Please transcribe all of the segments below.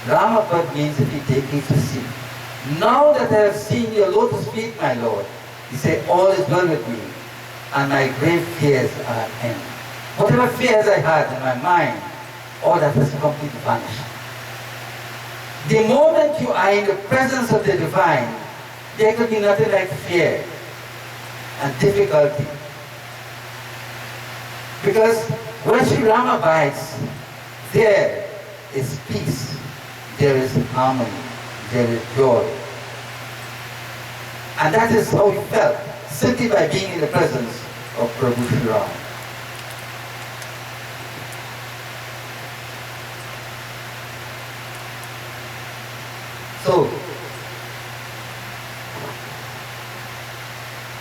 Rama Pad means if you take me to see. Now that I have seen your lotus feet, my Lord, he said, all is well with me, and my grave fears are at end. Whatever fears I had in my mind, all that has completely vanished. The moment you are in the presence of the divine, there could be nothing like fear and difficulty. Because when Sri Rama abides, there is peace, there is harmony, there is joy. And that is how he felt, simply by being in the presence of Prabhu Sri Rama. So,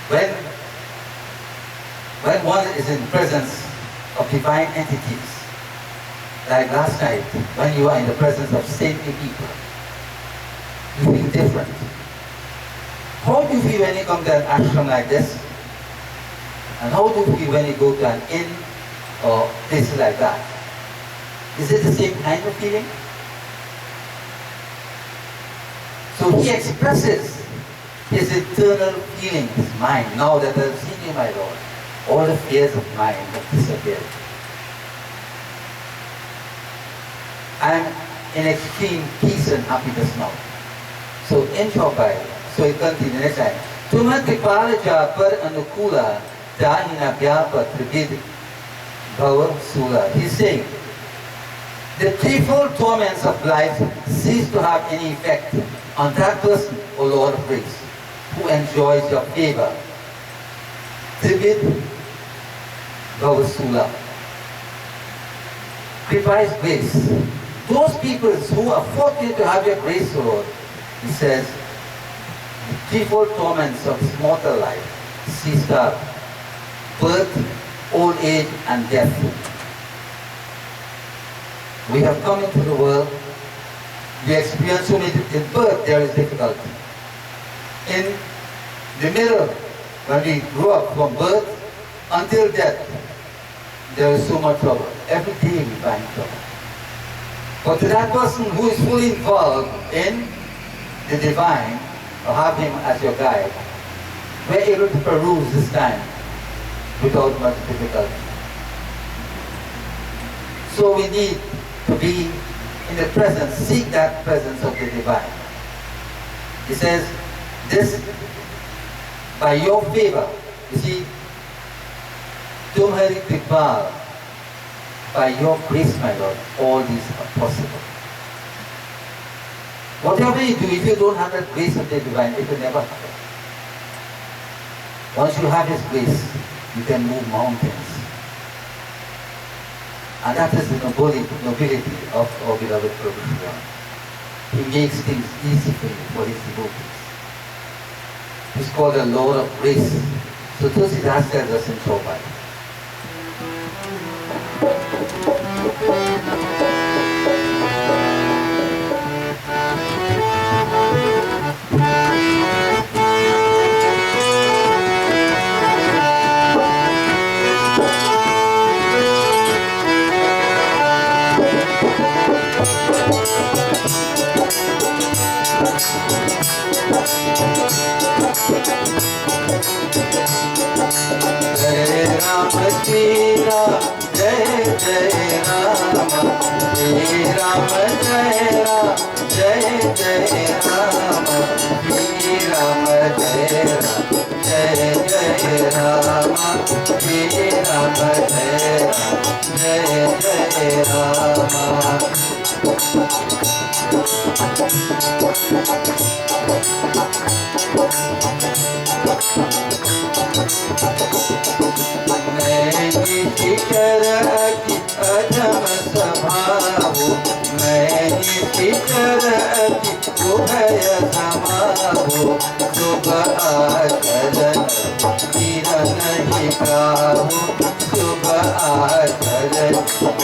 when one is in presence of divine entities, like last night, when you are in the presence of saintly people, you feel different. How do you feel when you come to an ashram like this? And how do you feel when you go to an inn or places like that? Is it the same kind of feeling? So he expresses his internal feeling, his mind. Now that I have seen you, my Lord, all the fears of mine have disappeared. I am in extreme peace and happiness now. So in Chopai, so it continues next time. Tuma kripala ja par anukula dahina vyapa tribid bhava sula. He's saying, the threefold torments of life cease to have any effect on that person, O Lord of grace, who enjoys your favor. Tribid bhava sula. Kripa is grace. Those people who are fortunate to have your grace, O Lord, he says, the threefold torments of this mortal life cease to have birth, old age, and death. We have come into the world, we experience so many, in birth there is difficulty. In the middle, when we grow up from birth until death, there is so much trouble. Every day we find trouble. But to that person who is fully involved in the divine, or have him as your guide, we're able to peruse this time without much difficulty. So we need to be in the presence, seek that presence of the divine. He says, this, by your favor, you see, Tumhari Kripa, by your grace, my Lord, all these are possible. Whatever you do, if you don't have that grace of the divine, it will never happen. Once you have His grace, you can move mountains. And that is the nobility of our beloved Prabhu. He makes things easy for His devotees. He's called the Lord of Grace. So Tulsidas tells us in Chaupai. Jai Rama, Jai Rama, Jai Rama, Jai Rama, Jai Jai Rama, Jai Rama, Jai Rama, Jai Jai Rama, Jai Rama, Jai Rama, Jai Jai Rama. Karati adama sabhavu, maini karati ubhaya samavu, subha akaran tira nahi kahu, subha akaran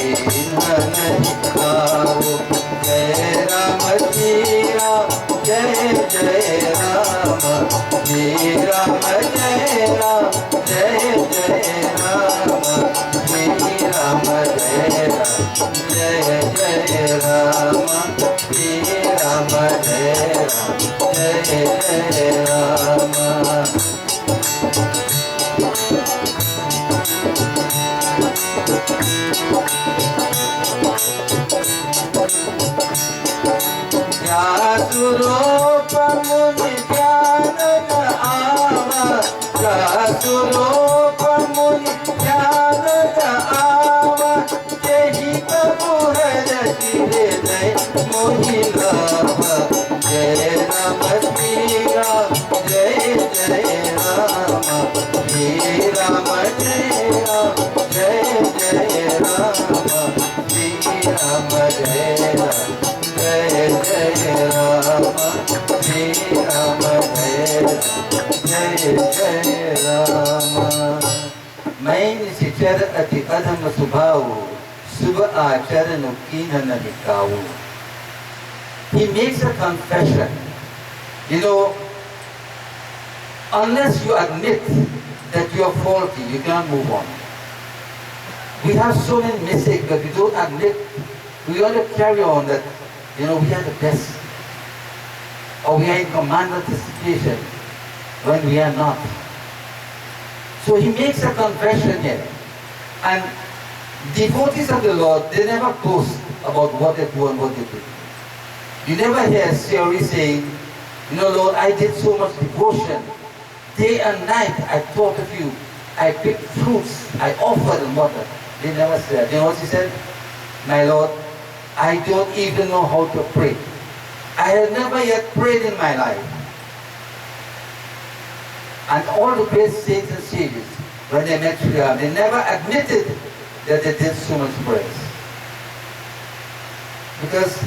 tira nahi kahu. Jai Rama, Jai Rama, Jai Jai Rama, Jai Rama, Jai Rama, Jai Jai Rama. Rama, Jai Rama, Jai Jai Rama, मुनि ध्यान न आवा स्वरूप मुनि ध्यान न आवा यही प्रभु हृदय हृदय मोहि लावा जय राम श्री राम जय जय राम श्री राम जय राम जय जय राम श्री राम जय राम जय जय राम श्री राम जय जय राम। मैं निश्चर अति अधम स्वभाव शुभ आचरण कीन न दिखाऊं। He makes a confession. You know, unless you admit that you are faulty, you cannot move on. We have so many mistakes, but we don't admit. We want to carry on that, you know, we are the best. Or we are in command of the situation when we are not. So he makes a confession here. And devotees of the Lord, they never boast about what they do and what they do. You never hear Siri saying, you know, Lord, I did so much devotion. Day and night I thought of you. I picked fruits. I offered and water. They never said. You know what she said? My Lord, I don't even know how to pray. I had never yet prayed in my life. And all the great saints and sages, when they met Sri Ram, they never admitted that they did so much praise. Because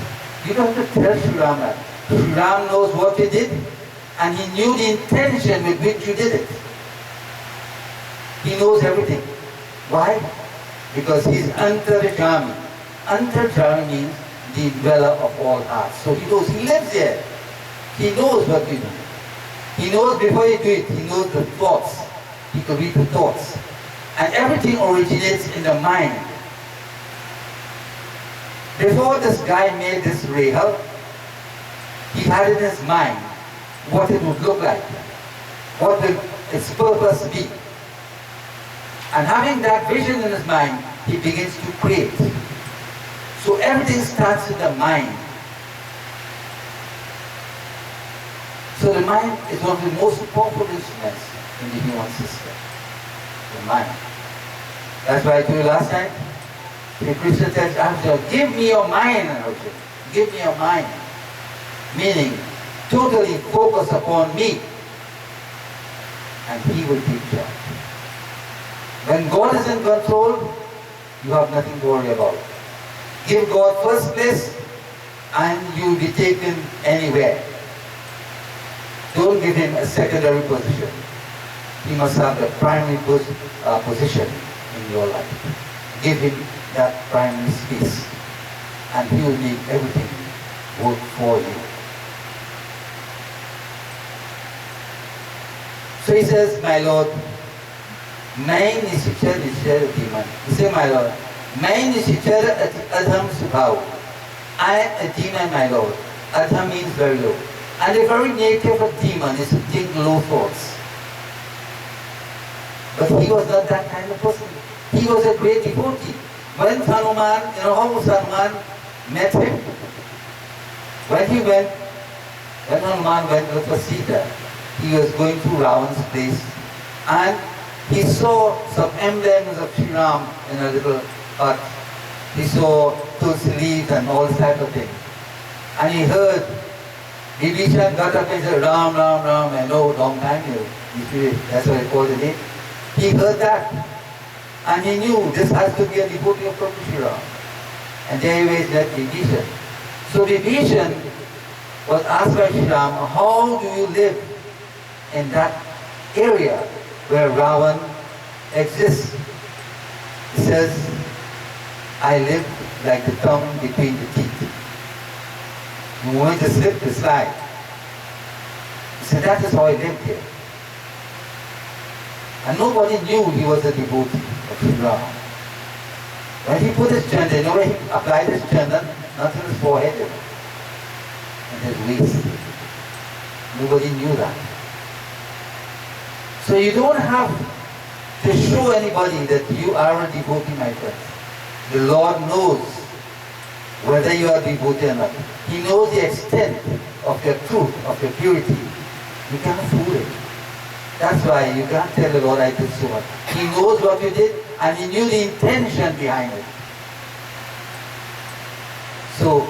you don't have to tell Sri Ram that. Sri Ram knows what you did, and he knew the intention with which you did it. He knows everything. Why? Because he is Antarjami. Antarjami means the dweller of all hearts. So he knows, he lives there. He knows what you do. He knows before you do it, he knows the thoughts. He can read the thoughts. And everything originates in the mind. Before this guy made this rahal, he had in his mind what it would look like, what will its purpose be. And having that vision in his mind, he begins to create. So everything starts in the mind. So the mind is one of the most powerful instruments in the human system. The mind. That's why I told you last time, the Krishna tells Arjuna, give me your mind, Arjuna. Give me your mind. Meaning, totally focus upon me, and he will take charge. When God is in control, you have nothing to worry about. Give God first place, and you will be taken anywhere. Don't give him a secondary position. He must have the primary position in your life. Give him that primary space, and he will make everything work for you. So he says, my Lord, मैं निश्चर निश्चर demon. He said, my Lord, मैं निश्चर adham subhav. I am a demon, my Lord. Adham means very low. And the very nature of a demon is to think low thoughts. But he was not that kind of person. He was a great devotee. When Hanuman, you know how Hanuman met him? When Hanuman went to Sita, he was going through Ravan's place, and he saw some emblems of Sri Ram in a little hut. He saw tulsi leaves and all this type of thing. And he heard Vibishana got up and said, Ram, Ram, Ram, and no, long time ago. That's what he called the name. He heard that. And he knew this has to be a devotee of Prabhu Sri Ram. And there he met Vibishana. So Vibishana was asked by Sri Ram, how do you live in that area where Ravan exists? He says, I live like the tongue between the teeth. The moment to slip, to slide. He said, that is how I lived here. And nobody knew he was a devotee of Sri Ram. When he put his chandan, you know where he applied his chandan? Not on his forehead, and his waist. Nobody knew that. So you don't have to show anybody that you are a devotee, my friends. The Lord knows whether you are a devotee or not. He knows the extent of your truth, of your purity. You can't fool it. That's why you can't tell the Lord, I did so much. He knows what you did, and He knew the intention behind it. So,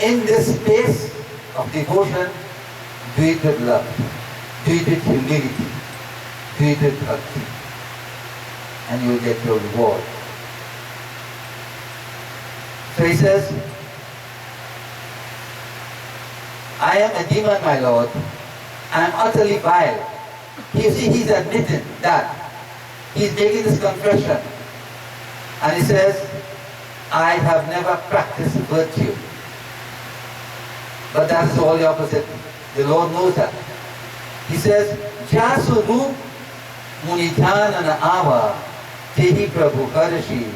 in this space of devotion, do it with love, do it with humility, do it with bhakti, and you will get your reward. So he says, I am a demon, my Lord. I am utterly vile. You see, he's admitting that. He's making this confession. And he says, I have never practiced virtue. But that is all the opposite. The Lord knows that. He says, Jasuru Munitana Ava Tehi Prabhu Harashi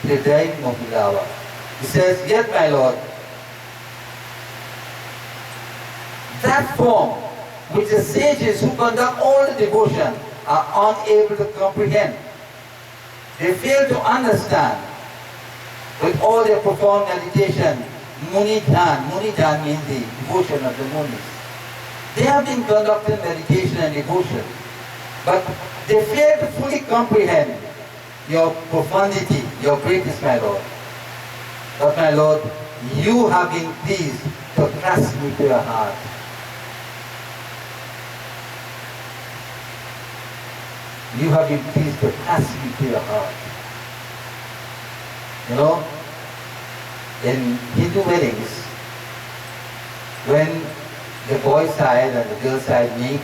Hriday Mohilawa. He says, yet my Lord, that form which the sages who conduct all the devotion are unable to comprehend. They fail to understand with all their profound meditation, Munidhan. Munidhan means the devotion of the Munis. They have been conducting meditation and devotion, but they fail to fully comprehend your profundity, your greatness, my Lord. But my Lord, you have been pleased to clasp me to your heart. You have been pleased to clasp me to your heart. You know, in Hindu weddings, when the boy side and the girl side meet,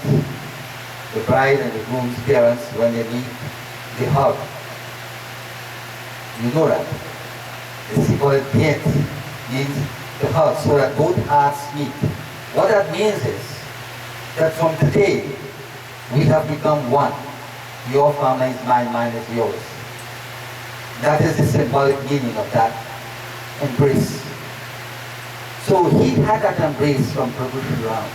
the bride and the groom's parents, when they meet, they hug. You know that. It's called Bhet, means to hug, so that both hearts meet. What that means is that from today, we have become one. Your family is mine, mine is yours. That is the symbolic meaning of that embrace. So he had that embrace from Prabhu Sri Ram,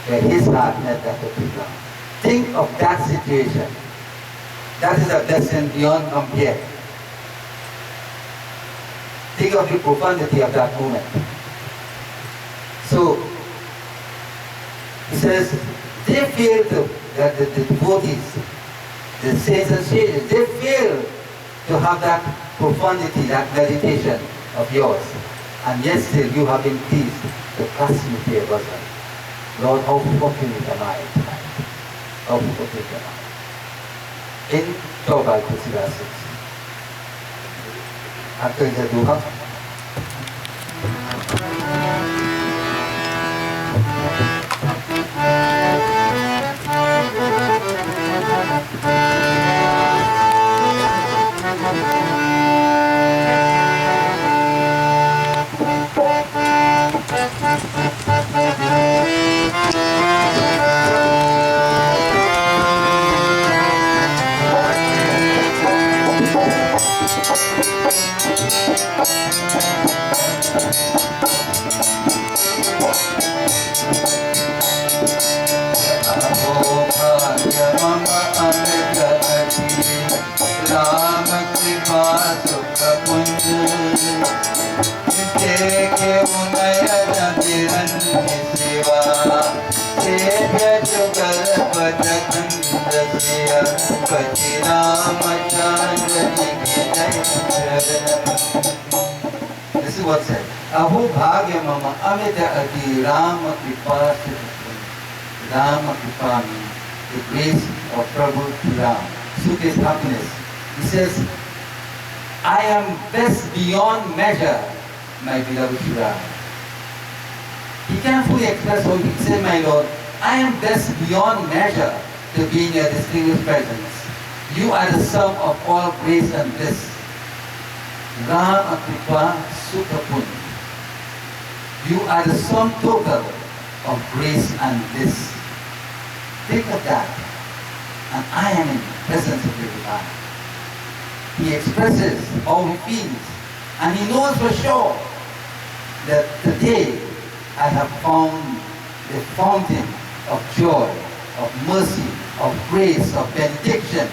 where his heart met that of Sri Ram. Think of that situation. That is a blessing beyond compare. Think of the profundity of that moment. So, he says, they fail to, that the devotees, the saints and sages, they fail to have that profundity, that meditation of yours. And yet still you have been pleased to clasp me to your bosom. Lord, how fortunate am I tonight? How fortunate am I? In Tawbal Kusila 6. After the Duha, Rama Kripa Sukha Kunj Teke Unayana Tirani Siva Sevya Jugal Pajakandasya Pati Rama Chandani This is what said. Aho Bhagya Mama Amita Adi Rama Kripa Sukha Kunj. Rama Kripa means the grace of Prabhu Ram. Sukha is happiness. He says, I am best beyond measure, my beloved Sri Ram. He can't fully express what he said, my Lord, I am best beyond measure to be in your distinguished presence. You are the sum of all grace and bliss. Rama Kripa Sukha Punj. You are the sum total of grace and bliss. Think of that. And I am in the presence of the divine. He expresses how he feels, and he knows for sure that today I have found the fountain of joy, of mercy, of grace, of benediction.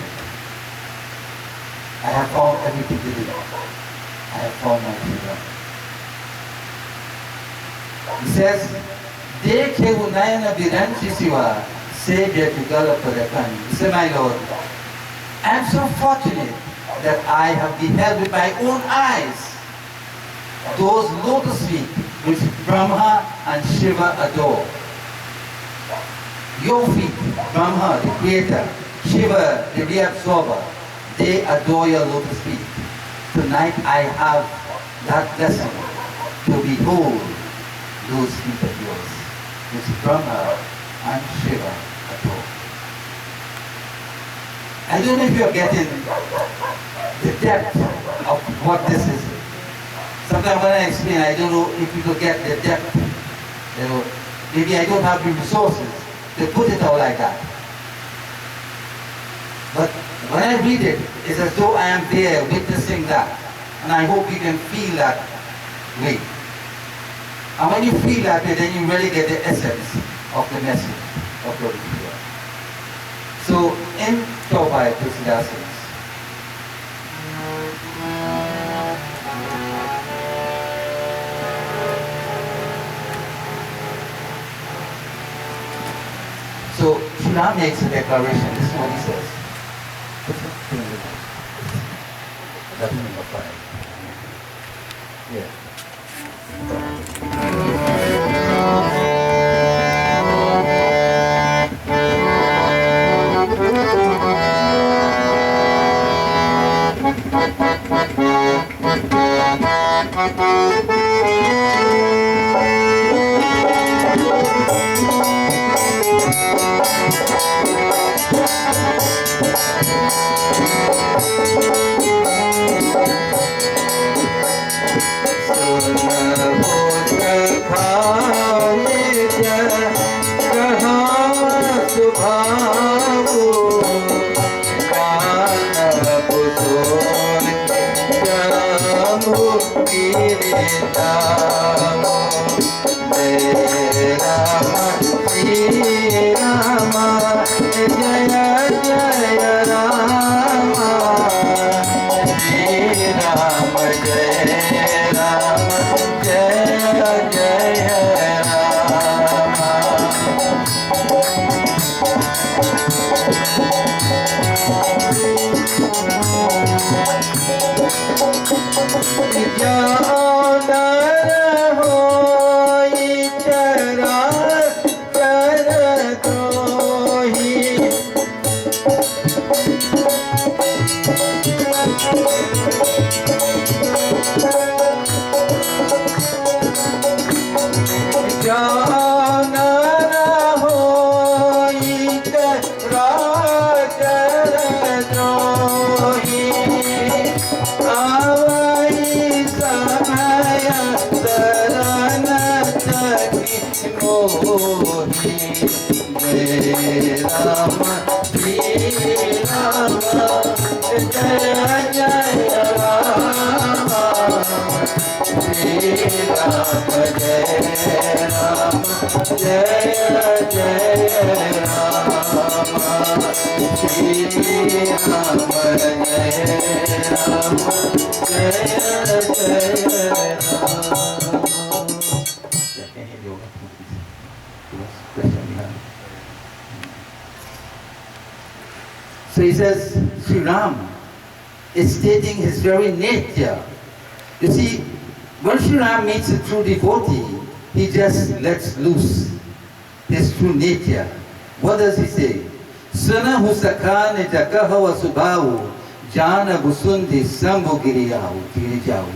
I have found everything to do. I have found my freedom. He says, Dekhe unayana viranchi siva, Savior to Galapadakani. He said, my Lord, I am so fortunate that I have beheld with my own eyes those lotus feet which Brahma and Shiva adore. Your feet, Brahma, the creator, Shiva, the reabsorber, they adore your lotus feet. Tonight I have that blessing to behold those feet of yours, which Brahma and Shiva adore. I don't know if you are getting the depth of what this is. Sometimes when I explain, I don't know if people get the depth. You know, maybe I don't have the resources to put it out like that. But when I read it, it's as though I am there witnessing that. And I hope you can feel that way. And when you feel that way, then you really get the essence of the message of God here. So in Taubai Tusidasis, so Shri makes a declaration. This is what he says. That's number 5. Yeah. So he says, Sri Ram is stating his very nature. You see, when Sri Ram meets a true devotee, he just lets loose his true nature. What does he say? Sana husakane jagahawa subhavu jana busundi sambu girijavu.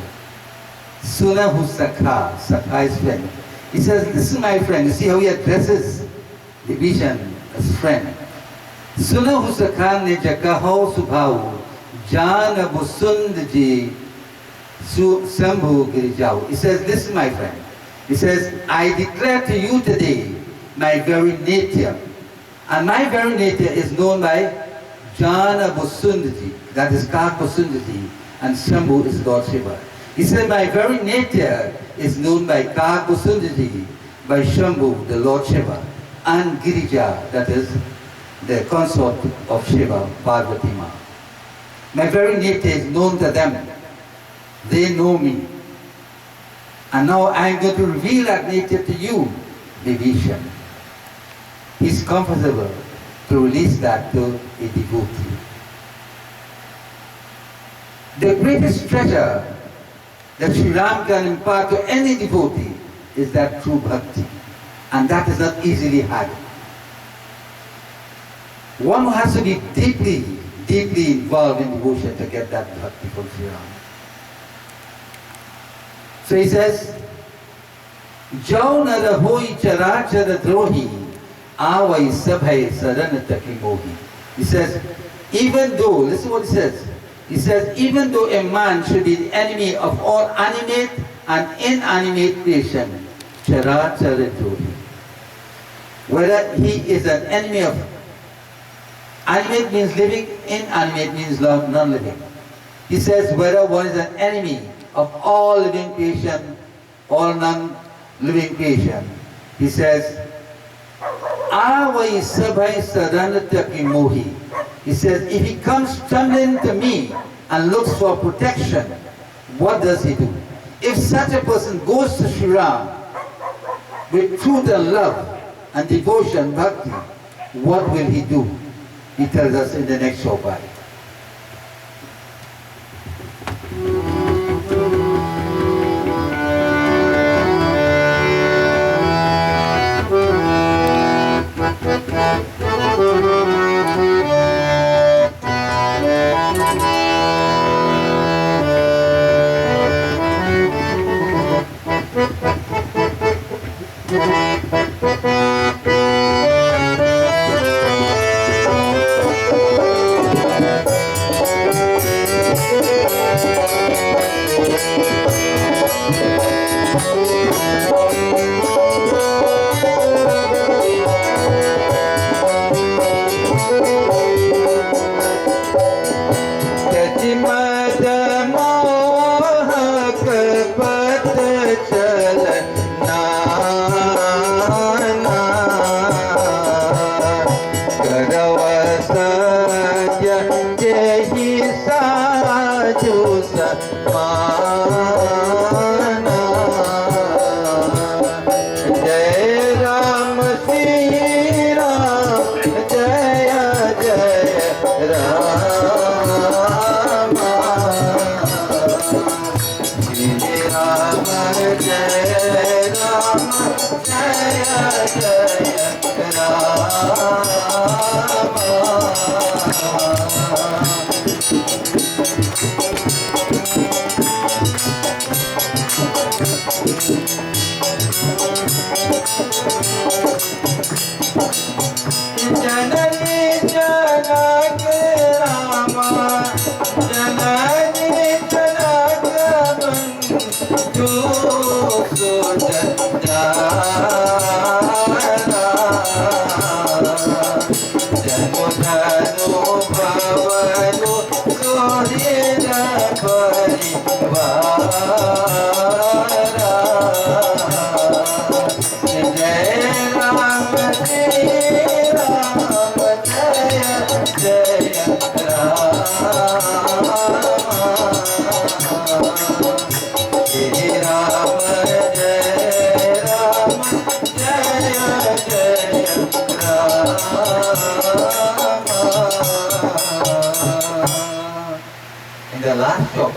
Suna husakha, sakha is friend. He says, this is my friend. You see how he addresses Vibishana as friend. Suna husakane jagahawa subhavu jana busundi sambu girijavu. He says, this is my friend. He says, I declare to you today my very nature. And my very nature is known by Jana Vasundati, that is Kak Vasundati, and Shambhu is Lord Shiva. He said, my very nature is known by Kak Vasundati, by Shambhu, the Lord Shiva, and Girija, that is the consort of Shiva, Parvati Ma. My very nature is known to them. They know me. And now I'm going to reveal that nature to you, Vibishana. He's comfortable to release that to a devotee. The greatest treasure that Sri Ram can impart to any devotee is that true bhakti. And that is not easily had. One has to be deeply, deeply involved in devotion to get that bhakti from Sri Ram. So he says, "Jau nara hoi charachara drohi, avai sabhai saranataki mohi." He says, even though, listen what he says. He says, even though a man should be the enemy of all animate and inanimate creation, charachara drohi. Whether he is an enemy of animate means living, inanimate means non-living. He says whether one is an enemy of all living creation, all non-living creation. He says, "Avai sabhai saranataki mohi." He says, if he comes trembling to me and looks for protection, what does he do? If such a person goes to Sri Ram with truth and love and devotion, bhakti, what will he do? He tells us in the next shloka.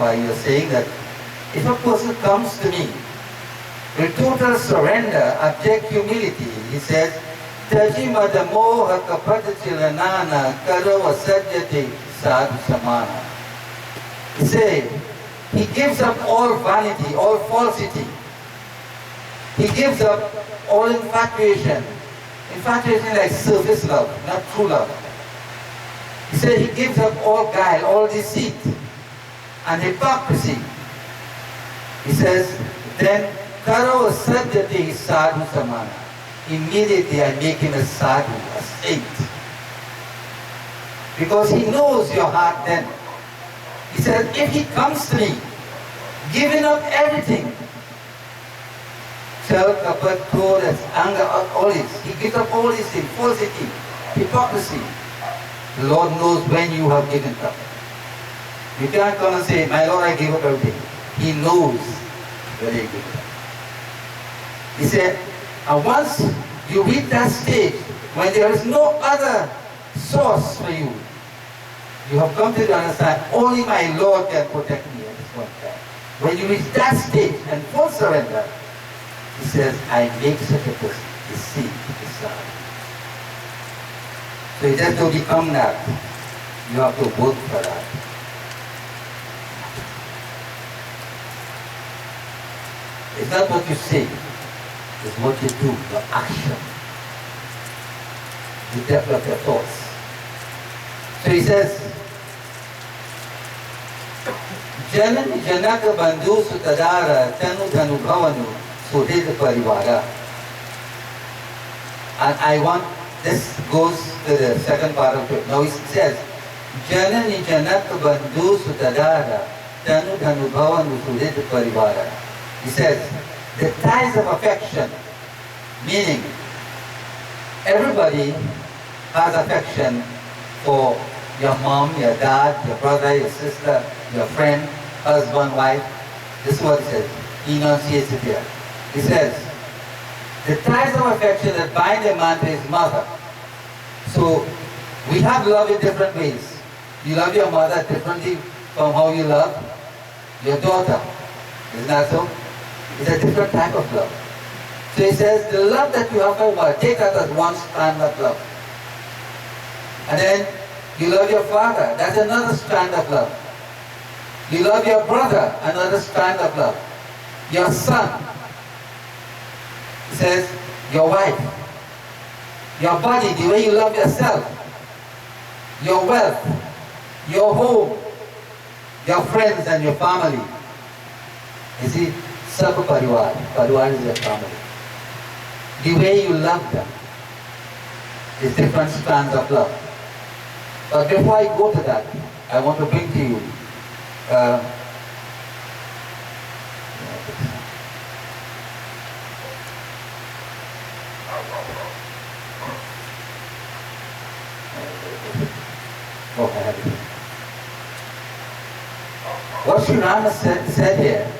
You're saying that if a person comes to me with total surrender, abject humility, he says, "Tajima moha kapatachilanana karava sadyate sadhu samana." He says, he gives up all vanity, all falsity. He gives up all infatuation. Infatuation like surface love, not true love. He said he gives up all guile, all deceit and hypocrisy. He says, then Karo Sadyati Sadhu Samana. Immediately I make him a sadhu, a saint. Because he knows your heart then. He says, if he comes to me, giving up everything, self, kapat, clothes, anger, all this, he gives up all these things, falsity, hypocrisy. The Lord knows when you have given up. You can't come and say, my Lord, I give up everything. He knows when you give it up. He said, and once you reach that stage, when there is no other source for you, you have come to understand only my Lord can protect me at this point in time. When you reach that stage and full surrender, he says, I make such a person the seed to the son. So you just don't become that. You have to work for that. It's not what you say, it's what you do, your action. You develop your thoughts. So he says, Janani Janaka Bandhu Sutadara Tanu Dhanu Bhavanu Sudhita Parivara. And I want, this goes to the second part of it. Now he says, Janani Janaka Bandhu Sutadara Tanu Dhanu Bhavanu Sudhita Parivara. He says, the ties of affection, meaning everybody has affection for your mom, your dad, your brother, your sister, your friend, husband, wife. This is what he says. He enunciates it here. He says, the ties of affection that bind a man to his mother. So we have love in different ways. You love your mother differently from how you love your daughter. Isn't that so? It's a different type of love. So he says, the love that you have for one, take that as one strand of love. And then you love your father, that's another strand of love. You love your brother, another strand of love. Your son, he says, your wife, your body, the way you love yourself, your wealth, your home, your friends and your family. You see, Sabha Parivar, Parivar is your family. The way you love them is different strands of love. But before I go to that, I want to bring to you what Sri Rama said here.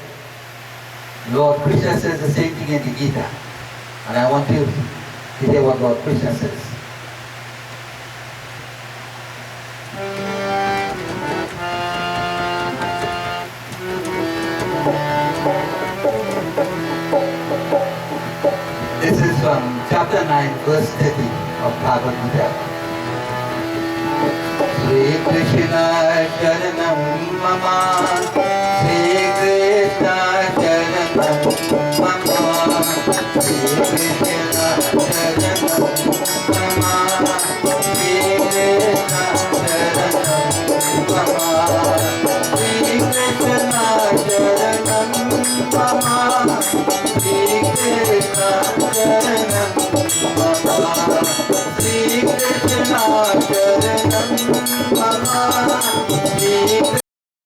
Lord Krishna says the same thing in the Gita. And I want you to hear what Lord Krishna says. This is from chapter 9, verse 30 of Bhagavad Gita. Shri Krishna Sharanam Mama